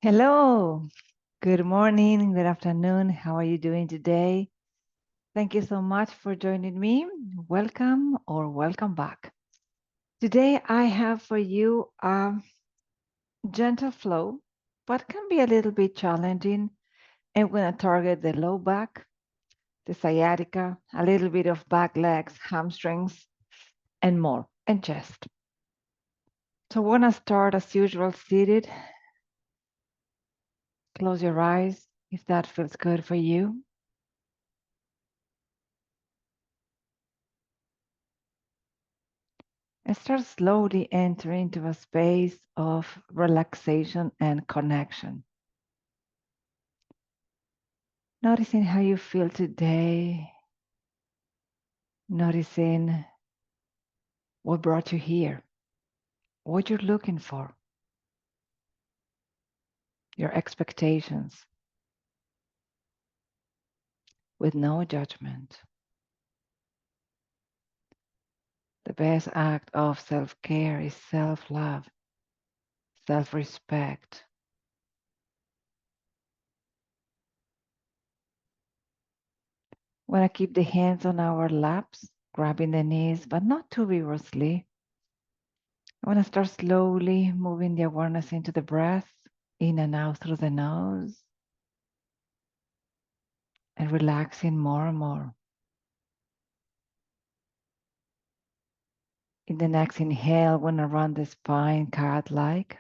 Hello, good morning, good afternoon. How are you doing today? Thank you so much for joining me. Welcome or welcome back. Today I have for you a gentle flow, but can be a little bit challenging. And we're going to target the low back, the sciatica, a little bit of back legs, hamstrings, and more, and chest. So we're going to start as usual seated. Close your eyes if that feels good for you. And start slowly entering into a space of relaxation and connection. Noticing how you feel today, noticing what brought you here, what you're looking for, your expectations, with no judgment. The best act of self-care is self-love, self-respect. We want to keep the hands on our laps, grabbing the knees, but not too vigorously. I want to start slowly moving the awareness into the breath, in and out through the nose, and relaxing more and more. In the next inhale, want to run the spine cat-like.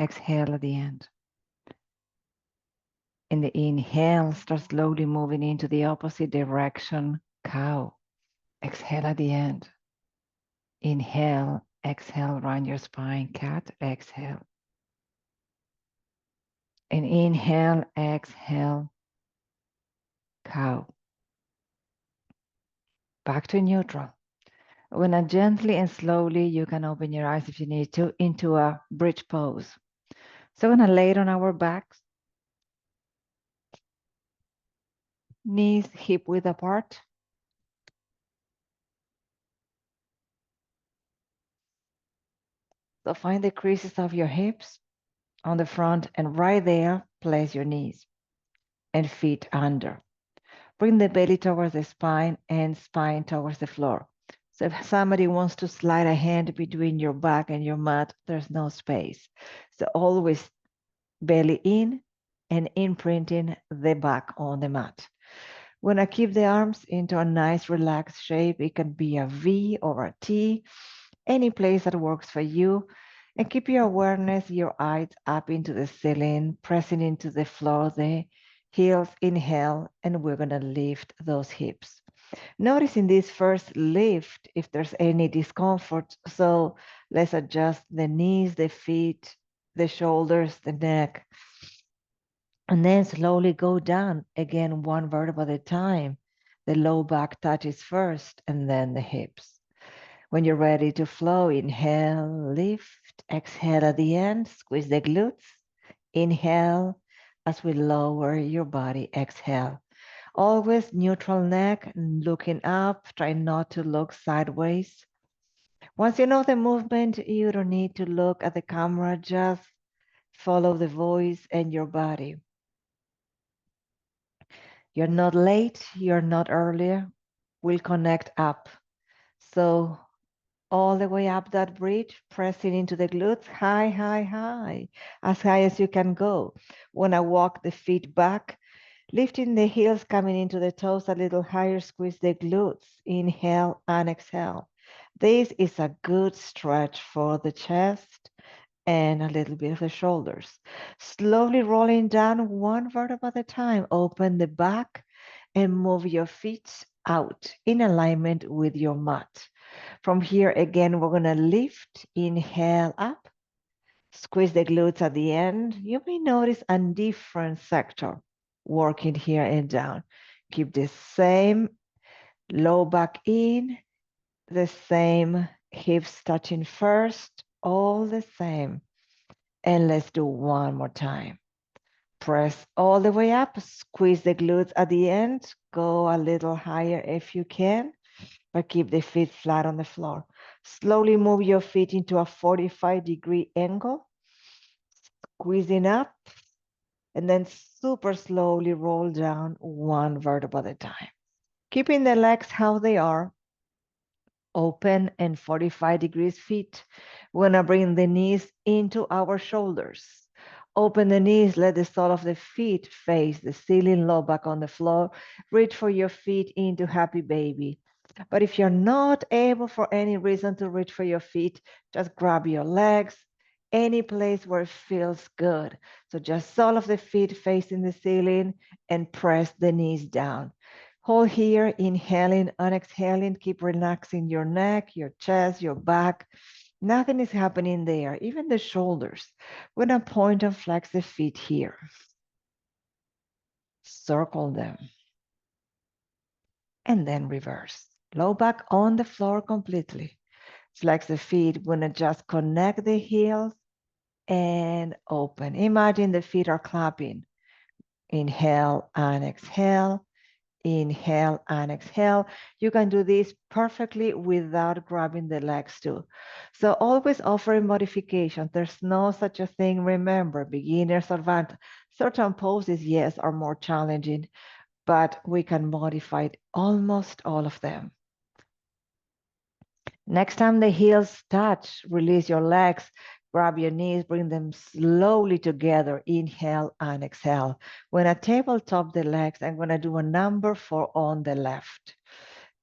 Exhale at the end. In the inhale, start slowly moving into the opposite direction, cow. Exhale at the end. Inhale, exhale, run your spine, cat, exhale. And inhale, exhale, cow. Back to neutral. When gently and slowly, you can open your eyes if you need to into a bridge pose. So we're gonna lay it on our backs, knees hip width apart. So find the creases of your hips on the front, and right there, place your knees and feet under. Bring the belly towards the spine and spine towards the floor. So if somebody wants to slide a hand between your back and your mat, there's no space. So always belly in and imprinting the back on the mat. When I keep the arms into a nice relaxed shape, it can be a V or a T, any place that works for you. And keep your awareness, your eyes up into the ceiling, pressing into the floor, the heels, inhale, and we're gonna lift those hips. Notice in this first lift if there's any discomfort. So let's adjust the knees, the feet, the shoulders, the neck. And then slowly go down again, one vertebra at a time. The low back touches first and then the hips. When you're ready to flow, inhale, lift, exhale at the end, squeeze the glutes. Inhale as we lower your body, exhale. Always neutral neck, looking up, try not to look sideways. Once you know the movement, you don't need to look at the camera, just follow the voice and your body. You're not late, you're not earlier. We'll connect up. So all the way up that bridge, pressing into the glutes, high, high, high, as high as you can go. When I walk the feet back, lifting the heels, coming into the toes a little higher, squeeze the glutes. Inhale and exhale. This is a good stretch for the chest and a little bit of the shoulders. Slowly rolling down one vertebra at a time. Open the back and move your feet out in alignment with your mat. From here, again, we're going to lift. Inhale up. Squeeze the glutes at the end. You may notice a different sector working here and down. Keep the same low back in, the same hips touching first, all the same. And let's do one more time. Press all the way up, squeeze the glutes at the end, go a little higher if you can, but keep the feet flat on the floor. Slowly move your feet into a 45-degree angle. squeezing up, and then super slowly roll down one vertebra at a time. Keeping the legs how they are, open and 45 degrees feet. We're gonna bring the knees into our shoulders. Open the knees, let the sole of the feet face the ceiling, low back on the floor. Reach for your feet into happy baby. But if you're not able for any reason to reach for your feet, just grab your legs, any place where it feels good. So just sole of the feet facing the ceiling and press the knees down. Hold here, inhaling and exhaling. Keep relaxing your neck, your chest, your back. Nothing is happening there, even the shoulders. We're gonna point and flex the feet here. Circle them. And then reverse. Low back on the floor completely. Flex the feet. We're gonna just connect the heels and open. Imagine the feet are clapping. Inhale and exhale. Inhale and exhale. You can do this perfectly without grabbing the legs too. So always offering modification. There's no such a thing. Remember, beginners advanced. Certain poses, yes, are more challenging, but we can modify almost all of them. Next time the heels touch, release your legs, grab your knees, bring them slowly together. Inhale and exhale. When I tabletop the legs, I'm going to do a number 4 on the left.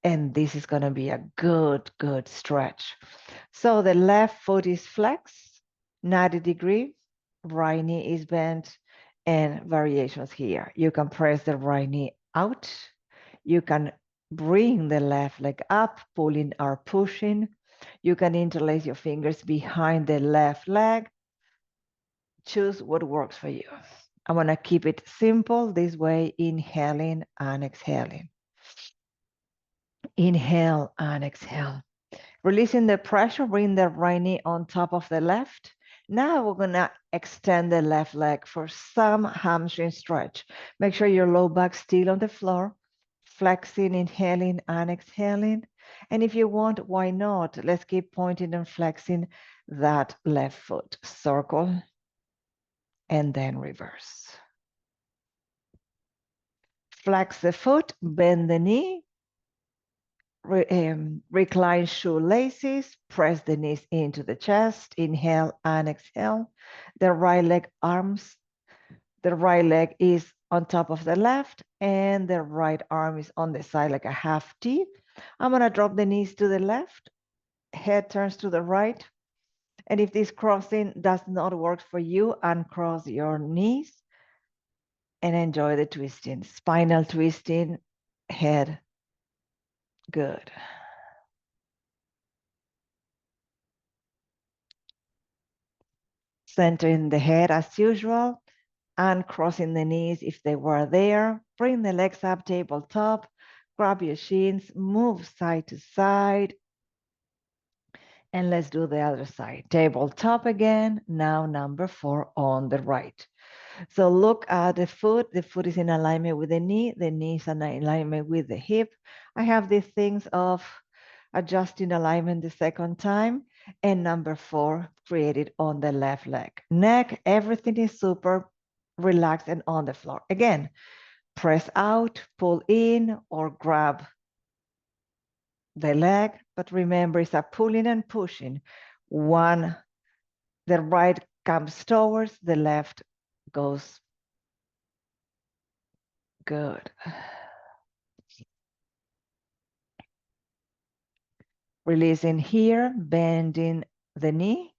And this is going to be a good stretch. So the left foot is flexed, 90 degree, right knee is bent, and variations here. You can press the right knee out. You can bring the left leg up, pulling or pushing. You can interlace your fingers behind the left leg. Choose what works for you. I'm going to keep it simple this way, inhaling and exhaling. Inhale and exhale. Releasing the pressure, bring the right knee on top of the left. Now we're gonna extend the left leg for some hamstring stretch. Make sure your low back still on the floor, flexing, inhaling and exhaling. And if you want, why not? Let's keep pointing and flexing that left foot. Circle and then reverse. Flex the foot, bend the knee, recline shoelaces, press the knees into the chest, inhale and exhale. The right leg is on top of the left and the right arm is on the side like a half T. I'm gonna drop the knees to the left, head turns to the right. And if this crossing does not work for you, uncross your knees and enjoy the twisting. Spinal twisting, head, good. Centering the head as usual, and crossing the knees if they were there. Bring the legs up tabletop, grab your shins, move side to side. And let's do the other side. Tabletop again, now number 4 on the right. So look at the foot is in alignment with the knee is in alignment with the hip. I have these things of adjusting alignment the second time, and number 4 created on the left leg. Neck, everything is super relaxed and on the floor. Again, press out, pull in, or grab the leg, but remember it's a pulling and pushing. One, the right comes towards, the left goes. Good. Releasing here, bending the knee,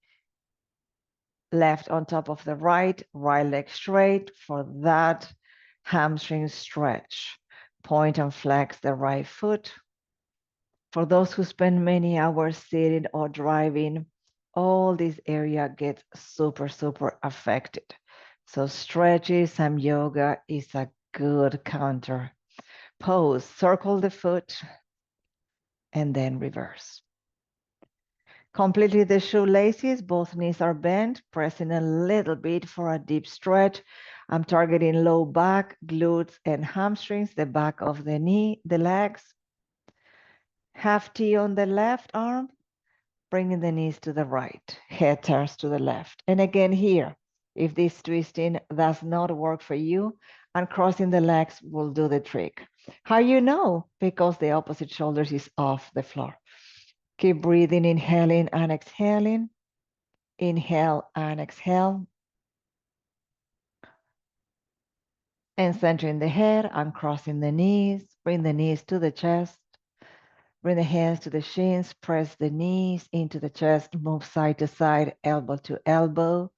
left on top of the right leg straight for that hamstring stretch. Point and flex the right foot. For those who spend many hours sitting or driving, all this area gets super affected. So stretches, some yoga is a good counter. Pose, circle the foot, and then reverse. Completely the shoelaces, both knees are bent, pressing a little bit for a deep stretch. I'm targeting low back, glutes, and hamstrings, the back of the knee, the legs. Half T on the left arm, bringing the knees to the right. Head turns to the left. And again here, If this twisting does not work for you, uncrossing the legs will do the trick. How you know? Because the opposite shoulder is off the floor. Keep breathing, inhaling and exhaling. Inhale and exhale. And centering the head, uncrossing the knees. Bring the knees to the chest. Bring the hands to the shins. Press the knees into the chest. Move side to side, elbow to elbow.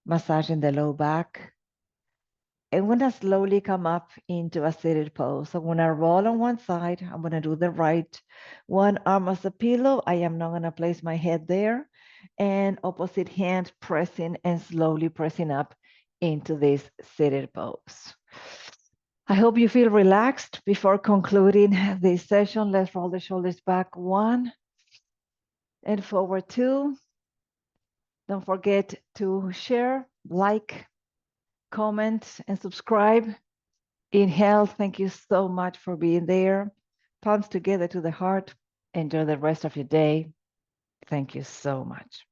Massaging the low back. I'm going to slowly come up into a seated pose. I'm going to roll on one side. I'm going to do the right. One arm as a pillow. I am not going to place my head there. And opposite hand pressing and slowly pressing up into this seated pose. I hope you feel relaxed. Before concluding this session, let's roll the shoulders back 1 and forward 2. Don't forget to share, like, comment, and subscribe. Inhale, thank you so much for being there. Palms together to the heart. Enjoy the rest of your day. Thank you so much.